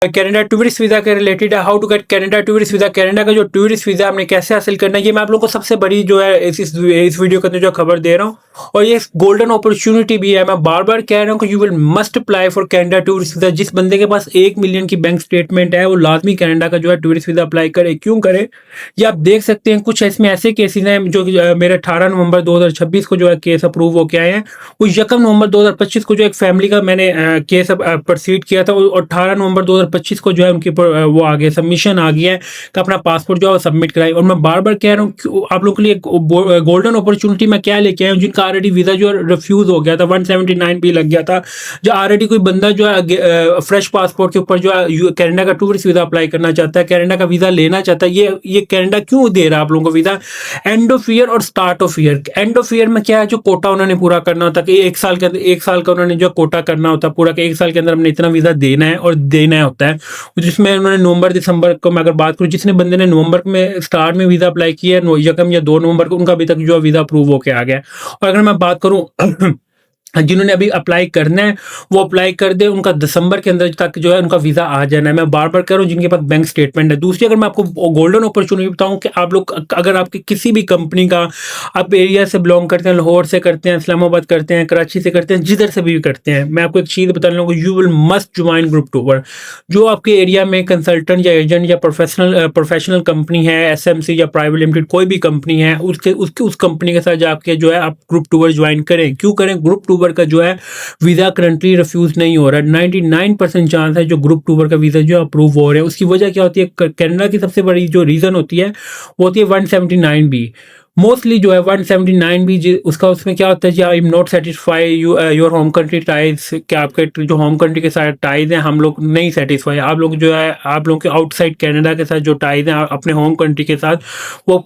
Canada tourist visa के related है, how to get Canada tourist visa. Canada का जो टूरिस्ट वीज़ा आपने कैसे हासिल करना है, ये मैं आप लोगों को सबसे बड़ी जो है इस वीडियो के अंदर जो खबर दे रहा हूँ। और ये गोल्डन अपॉर्चुनिटी भी है। मैं बार बार कह रहा हूँ कि you will must apply for Canada tourist visa. जिस बंदे के पास 1 मिलियन की बैंक स्टेटमेंट है वो लाजमी कनाडा का जो है टूरिस्ट वीज़ा अप्लाई करे। क्यों करे, ये आप देख सकते हैं। कुछ इसमें ऐसे केसेस हैं जो कि मेरे 18 नवंबर 2026 को जो है केस अप्रूव होके आए हैं। वो 1 नवंबर 2025 को जो एक फैमिली का मैंने केस प्रोसीड किया था, और 18 नवंबर 2025 को जो है उनके ऊपर वो आ गया, सबमिशन आ गया है कि अपना पासपोर्ट जो है सबमिट कराए। और मैं बार बार कह रहा हूँ आप लोगों के लिए गोल्डन अपॉर्चुनिटी मैं क्या लेके आया हूँ। जिनका ऑलरेडी वीज़ा जो है रिफ्यूज हो गया था, 179 भी लग गया था, जो ऑलरेडी कोई बंदा जो है फ्रेश पासपोर्ट के ऊपर जो है कनाडा का टूरिस्ट वीज़ा अप्लाई करना चाहता है, कनाडा का वीज़ा लेना चाहता है। ये कनाडा क्यों दे रहा है आप लोगों को वीज़ा? एंड ऑफ ईयर और start of year. End of year में क्या है, जो कोटा उन्होंने पूरा करना होता है कि 1 साल के अंदर 1 साल का उन्होंने जो कोटा करना होता है पूरा, कि 1 साल के अंदर हमने इतना वीज़ा देना है और देना होता है। जिसमें उन्होंने नवंबर दिसंबर को मैं अगर बात करूँ, जिसने बंदे ने नवंबर में स्टार्ट में वीज़ा अप्लाई किया है, 1 या 2 नवंबर को, उनका अभी तक जो वीज़ा अप्रूव होके आ गया है। और अगर मैं बात करूँ जिन्होंने अभी अप्लाई करना है वो अप्लाई कर दे, उनका दिसंबर के अंदर तक जो है उनका वीज़ा आ जाना है। मैं बार बार कह रहा हूँ जिनके पास बैंक स्टेटमेंट है। दूसरी अगर मैं आपको गोल्डन अपॉर्चुनिटी बताऊँ कि आप लोग अगर आपकी किसी भी कंपनी का आप एरिया से बिलोंग करते हैं, लाहौर से करते हैं, इस्लामाबाद करते हैं, कराची से करते हैं, जिधर से भी करते हैं, मैं आपको एक चीज़ बताने लगूँ, you will must join group tour. जो आपके एरिया में कंसल्टेंट या एजेंट या प्रोफेशनल कंपनी है, एसएमसी या प्राइवेट लिमिटेड कोई भी कंपनी है, उस कंपनी के साथ जाके जो है आप ग्रुप टूर ज्वाइन करें। क्यों करें? ग्रुप टूर का जो है वीज़ा करंटली रिफ्यूज नहीं हो रहा है। 99% चांस है जो ग्रुप टूर का वीज़ा जो अप्रूव हो रहे हैं। उसकी वजह क्या होती है? कनाडा की सबसे बड़ी जो रीज़न होती है वो होती है 179 बी। मोस्टली जो है 179 भी उसका उसमें क्या होता है जी, I am not satisfy your home country ties, कि आपके जो होम कंट्री के साथ टाइज हैं हम लोग नहीं सेटिस्फाई। आप लोग जो है आप लोगों के आउटसाइड कनाडा के साथ जो टाइज हैं अपने होम कंट्री के साथ वो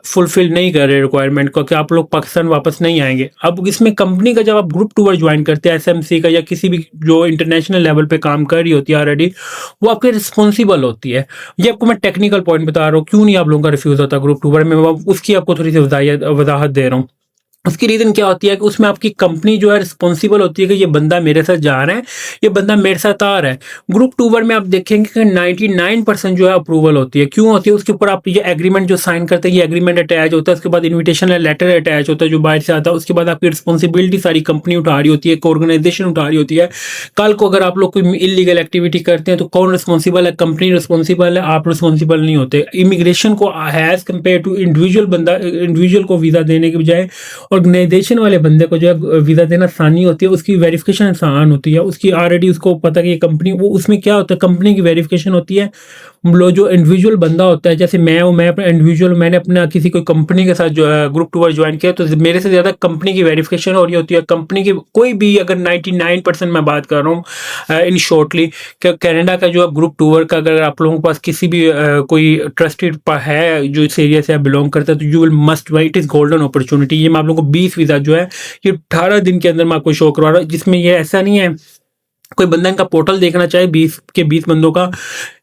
फुलफिल नहीं कर रहे रिक्वायरमेंट को, कि आप लोग पाकिस्तान वापस नहीं आएंगे। अब इसमें कंपनी का जब आप ग्रुप टूर ज्वाइन करते हैं, एसएमसी का या किसी भी जो इंटरनेशनल लेवल पे काम कर रही होती है ऑलरेडी, वो आपके रिस्पॉन्सिबल होती है। ये आपको मैं टेक्निकल पॉइंट बता रहा हूँ क्यों नहीं आप लोगों का रिफ्यूज होता ग्रुप टूर में। उसकी आपको थोड़ी सी वजाहत दे रहा हूँ। उसकी रीज़न क्या होती है कि उसमें आपकी कंपनी जो है रिस्पॉन्सिबल होती है कि ये बंदा मेरे साथ जा रहा है, ये बंदा मेरे साथ आ रहा है। ग्रुप टूर में आप देखेंगे कि 99% जो है अप्रूवल होती है। क्यों होती है? उसके ऊपर आप ये एग्रीमेंट जो साइन करते हैं, ये एग्रीमेंट अटैच होता है, उसके बाद इन्विटेशन लेटर अटैच होता है जो बाहर से आता है। उसके बाद आपकी रिस्पॉन्सिबिलिटी सारी कंपनी उठा रही होती है, एक ऑर्गेनाइजेशन उठा रही होती है। कल को अगर आप लोग कोई इलीगल एक्टिविटी करते हैं तो कौन रिस्पॉन्सिबल है? कंपनी रिस्पॉन्सिबल है, आप रिस्पॉन्सिबल नहीं होते। इमिग्रेशन को हैज़ कम्पेयर टू इंडिविजुअल को वीज़ा देने के बजाय ऑर्गेनाइजेशन वाले बंदे को जो है वीज़ा देना आसानी होती है, उसकी वेरिफिकेशन आसान होती है। उसकी ऑलरेडी उसको पता कि ये कंपनी, वो उसमें क्या होता है, कंपनी की वेरिफिकेशन होती है। जो इंडिविजुअल बंदा होता है, जैसे मैं हूँ, मैं अपना इंडिविजुअल, मैंने अपना किसी कोई कंपनी के साथ जो है ग्रुप टूर ज्वाइन किया, तो मेरे से ज़्यादा कंपनी की वेरिफिकेशन हो रही होती है। कंपनी की कोई भी अगर 99% मैं बात कर रहा हूँ इन शॉर्टली, कनाडा का जो है ग्रुप टूर का, अगर आप लोगों के पास किसी भी कोई ट्रस्टेड है जो इस एरिया से बिलोंग करता है, तो you will must why, it is golden opportunity. ये मैं आप लोगों को 20 वीज़ा जो है ये 18 दिन के अंदर मैं आपको शो करवा रहा हूँ। जिसमें ये ऐसा नहीं है कोई बंदा इनका पोर्टल देखना चाहे 20 के 20 बंदों का,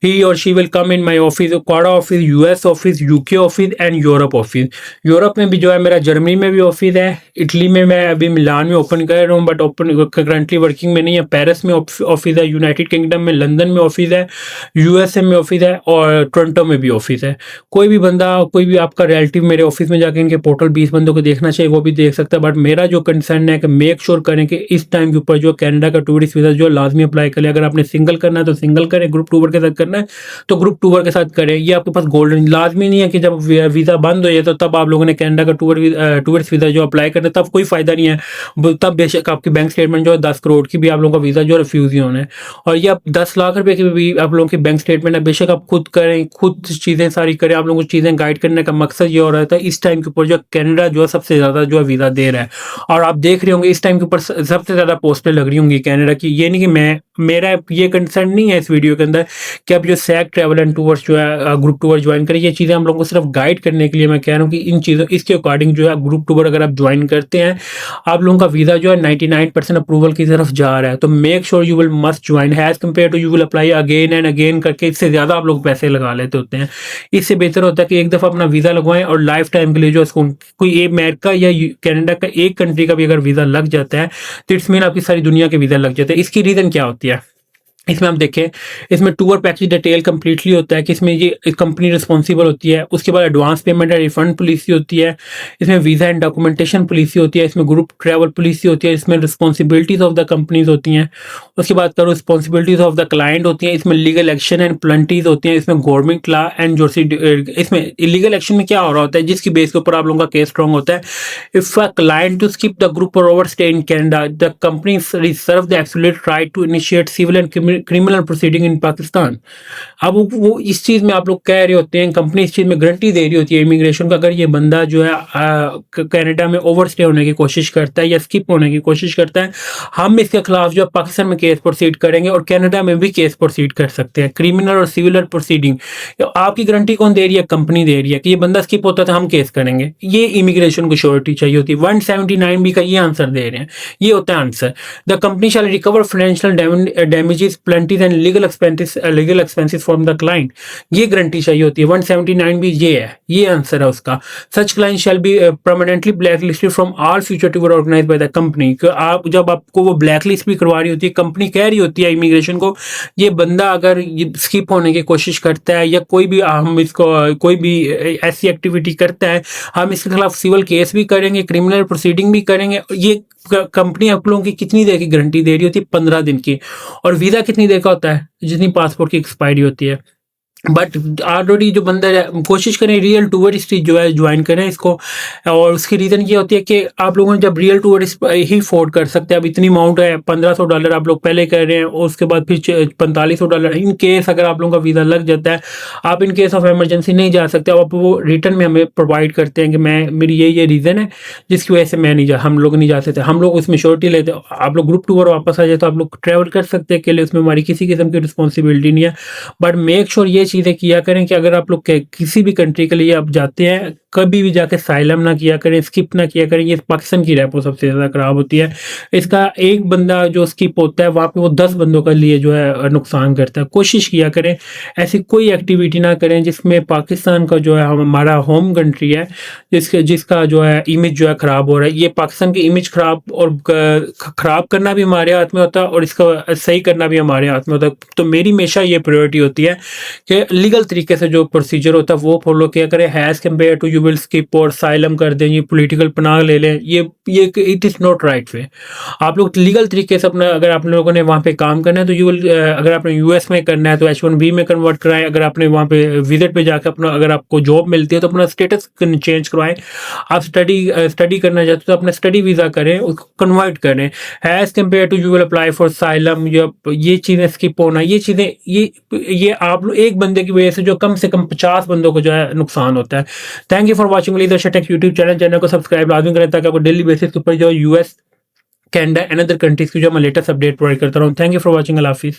ही और she will come in my office, Canada office, US office, UK office and Europe office. Europe में भी जो है मेरा जर्मनी में भी ऑफिस है, इटली में मैं अभी मिलान में ओपन कर रहा हूँ बट ओपन करंटली वर्किंग में नहीं है। पेरिस में ऑफिस है, यूनाइटेड किंगडम में, लंदन में ऑफिस है, यूएसए में ऑफिस है और टोरंटो में भी ऑफिस है। कोई भी बंदा, कोई भी आपका रिलेटिव मेरे ऑफिस में जाके इनके पोर्टल 20 बंदों को देखना चाहिए, वो भी देख सकता है। बट मेरा जो कंसर्न है कि मेक श्योर करें कि इस टाइम के ऊपर जो कनाडा का टूरिस्ट वीज़ा जो लाजमी अप्लाई करें। अगर आपने सिंगल करना है तो सिंगल करें, ग्रुप टूर के साथ करना है तो ग्रुप टूर के साथ करें। ये आपके पास गोल्डन, लाजमी नहीं है कि जब वीज़ा बंद हो जाए तो तब आप लोगों ने कनाडा का टूरिस्ट वीज़ा जो अप्लाई करना है, तब कोई फायदा नहीं है। तब बेशक आपकी बैंक स्टेटमेंट जो है 10 करोड़ की भी आप लोगों का वीज़ा जो रिफ्यूज ही होना है। और ये आप 10 लाख रुपए की भी आप लोगों की बैंक स्टेटमेंट है, बेशक आप खुद करें, खुद चीज़ें सारी करें। आप लोगों को चीज़ें गाइड करने का मकसद ये हो रहा था इस टाइम के ऊपर जो कनाडा जो है सबसे ज़्यादा जो है वीज़ा दे रहा है। और आप देख रहे होंगे इस टाइम के ऊपर सबसे ज़्यादा पोस्टें लग रही होंगी कनाडा की। ये नहीं कि मेरा ये कंसर्न नहीं है इस वीडियो के अंदर कि आप जो सैक ट्रैवल एंड टूर्स जो है ग्रुप टूर ज्वाइन करें। ये चीज़ें हम लोगों को सिर्फ गाइड करने के लिए मैं कह रहा हूँ कि इन चीज़ों इसके अकॉर्डिंग जो है ग्रुप टूर अगर आप ज्वाइन करते हैं, आप लोगों का वीज़ा जो है 99% अप्रूवल की तरफ जा रहा है। तो make sure you will must join has compare to you will apply again and again करके, इससे ज़्यादा आप लोग पैसे लगा लेते होते हैं। इससे बेहतर होता है कि एक दफ़ा अपना वीज़ा लगवाएं और लाइफ टाइम के लिए जो इसको कोई अमेरिका या कनाडा का एक कंट्री का भी अगर वीज़ा लग जाता है तो इट्स मीन आपकी सारी दुनिया के वीज़ा लग जाते हैं। इसकी रीज़न क्या होती है? इसमें आप देखें, इसमें टूर पैकेज डिटेल कंप्लीटली होता है कि इसमें ये कंपनी रिस्पॉन्सिबल होती है। उसके बाद advance payment and refund policy होती है, इसमें वीज़ा एंड डॉक्यूमेंटेशन पॉलिसी होती है, इसमें ग्रुप ट्रैवल पॉलिसी होती है, इसमें रिस्पॉन्सिबिलिटीज़ ऑफ द कंपनीज होती हैं। उसके बाद करो रिस्पॉन्सिबिलिटीज़ ऑफ द क्लाइंट होती हैं, इसमें लीगल एक्शन एंड पेनल्टीज होती हैं, इसमें गवर्नमेंट लॉ एंड जो इसमें इलीगल एक्शन में क्या हो रहा होता है, जिसकी बेस के ऊपर आप लोगों का केस स्ट्रॉन्ग होता है। If a client to skip the group और overstay in Canada, the company reserve the absolute right to initiate civil and criminal proceeding in Pakistan. अब वो इस चीज़ में आप लोग कह रहे होते हैं, कंपनी इस चीज़ में गारंटी दे रही होती है इमिग्रेशन का, अगर ये बंदा जो है कनाडा में ओवर स्टे होने की कोशिश करता है या स्किप होने की कोशिश करता है, हम इसके खिलाफ जो है पाकिस्तान में केस प्रोसीड करेंगे और कनाडा में भी केस प्रोसीड कर सकते हैं, क्रिमिनल और सिविल प्रोसीडिंग। आपकी गारंटी कौन दे रही है? कंपनी दे रही है कि ये बंदा स्किप होता है तो हम केस करेंगे। ये इमिग्रेशन को श्योरिटी चाहिए होती है। 179 बी का ये आंसर दे रहे हैं, ये होता है answer. The company shall recover financial damages, penalties and legal expenses from the client. ये गारंटी चाहिए होती है। 179 भी ये है, ये आंसर है उसका। Such client shall be permanently blacklisted from all future tour organize by the company. आप जब आपको वो ब्लैक लिस्ट भी करवा रही होती है, कंपनी कह रही होती है इमिग्रेशन को, ये बंदा अगर स्किप होने की कोशिश करता है या कोई भी हम इसको कोई भी ऐसी एक्टिविटी करता है, हम इसके खिलाफ सिविल केस भी करेंगे, क्रिमिनल प्रोसीडिंग भी करेंगे। ये कंपनी आप लोगों की कितनी देर की गारंटी दे रही होती है? 15 दिन की। और वीज़ा कितनी देर का होता है? जितनी पासपोर्ट की एक्सपायरी होती है। बट ऑलरेडी जो बंदा कोशिश करें रियल टूरिस्ट जो है ज्वाइन करें इसको, और उसकी रीज़न ये होती है कि आप लोगों ने जब रियल टूरिस्ट ही अफोर्ड कर सकते हैं। अब इतनी अमाउंट है, $1500 आप लोग पहले कर रहे हैं, और उसके बाद फिर $4500 इन केस अगर आप लोगों का वीज़ा लग जाता है, आप इन केस ऑफ एमरजेंसी नहीं जा सकते, आप वो रिटर्न में हमें प्रोवाइड करते हैं कि मेरी ये रीज़न है जिसकी वजह से हम लोग नहीं जा सकते। हम लोग उसमें श्योरिटी लेते हैं, आप लोग ग्रुप टूर वापस आ जाए तो आप लोग ट्रैवल कर सकते हैं अकेले, उसमें हमारी किसी किस्म की रिस्पॉन्सिबिलिटी नहीं है। बट मेक श्योर ये चीज़ें किया करें कि अगर आप लोग किसी भी कंट्री के लिए आप जाते हैं, कभी भी जाके साइलम ना किया करें, स्किप ना किया करें। ये पाकिस्तान की रेपो सबसे ज़्यादा खराब होती है। इसका एक बंदा जो स्किप होता है वहाँ पे वो 10 बंदों के लिए जो है नुकसान करता है। कोशिश किया करें ऐसी कोई एक्टिविटी ना करें जिसमें पाकिस्तान का जो है हमारा होम कंट्री है जिसका जो है इमेज जो है ख़राब हो रहा है। ये पाकिस्तान की इमेज ख़राब करना भी हमारे हाथ में होता है और इसका सही करना भी हमारे हाथ में होता है। तो मेरी हमेशा ये प्रायोरिटी होती है कि लीगल तरीके से जो प्रोसीजर होता है वो फॉलो किया करें। Has compare to you will skip और साइलम कर दें, ये पॉलिटिकल पनाह ले लें, ये it is not right way. आप लोग लीगल तरीके से अपना, अगर आप लोगों ने वहाँ पे काम करना है तो अगर आपने यूएस में करना है तो H1B में कन्वर्ट कराएं। अगर आपने वहाँ पे विजिट पे जाकर अपना, अगर आपको जॉब मिलती है तो अपना स्टेटस चेंज करवाएं। आप स्टडी करना चाहते हो तो अपना स्टडी वीज़ा करें, उसको कन्वर्ट करें। Has compare to you will apply for asylum, ये चीज़ें स्किप होना, ये चीज़ें ये आप लोग एक बंदे की वजह से जो कम से कम 50 बंदों को जो है नुकसान होता है। Thank you for watching Leadership Tech YouTube channel को सब्सक्राइब लाजमी करें ताकि आपको डेली बेसिस के ऊपर जो US, Canada and other countries की जो मैं लेटेस्ट अपडेट प्रोवाइड करता रहूँ। Thank you for watching. अल्लाह हाफिज़।